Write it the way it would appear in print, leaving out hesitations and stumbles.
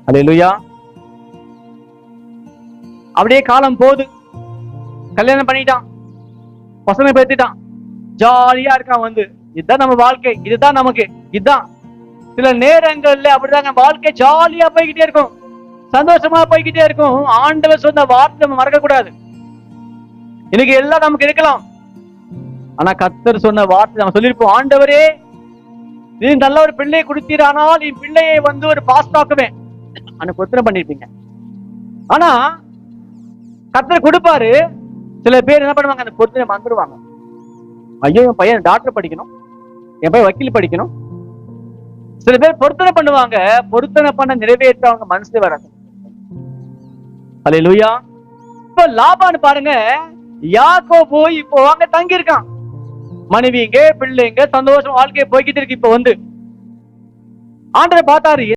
அல்லேலூயா. அப்படியே காலம் போகுது, கல்யாணம் பண்ணிட்டான், பசங்க பேத்திட்டான், ஜாலியா இருக்கான். இதுதான் நம்ம வாழ்க்கை, இதுதான் நமக்கு, இதுதான். சில நேரங்கள்ல அப்படிதாங்க வாழ்க்கை ஜாலியா போய்கிட்டே இருக்கும், சந்தோஷமா போய்கிட்டே இருக்கும். ஆண்டவர் சொன்ன வார்த்தை நம்ம மறக்க கூடாது. இன்னைக்கு எல்லாம் நமக்கு இருக்கலாம், ஆனா கர்த்தர் சொன்ன வார்த்தை நம்ம சொல்லியிருப்போம், ஆண்டவரே நீ நல்ல ஒரு பிள்ளையை கொடுத்தீர், ஆனால் நீ பிள்ளையை ஒரு பாஸ்தாக்குவேன் பொருத்தனை பண்ணிருப்பீங்க. ஆனா கர்த்தர் கொடுப்பாரு. சில பேர் என்ன பண்ணுவாங்க, அந்த பொருத்தனை மறந்துடுவாங்க. ஐயோ என் பையன் டாக்டர் படிக்கணும், என் பையன் வக்கீல் படிக்கணும். சில பேர் பொருத்தனை பண்ணுவாங்க, பொருத்தனை பண்ண நிறைவேற்ற அவங்க மனசு வராது. அல்லேலூயா. இப்ப லாபான்னு பாருங்க, யாக்கோபு இப்போ அங்க தங்கி இருக்கான், மனைவிங்க பிள்ளைங்க சந்தோஷம் வாழ்க்கையை போய்கிட்டு இருக்கு. இப்ப ஆண்டவர் பார்த்தாரு,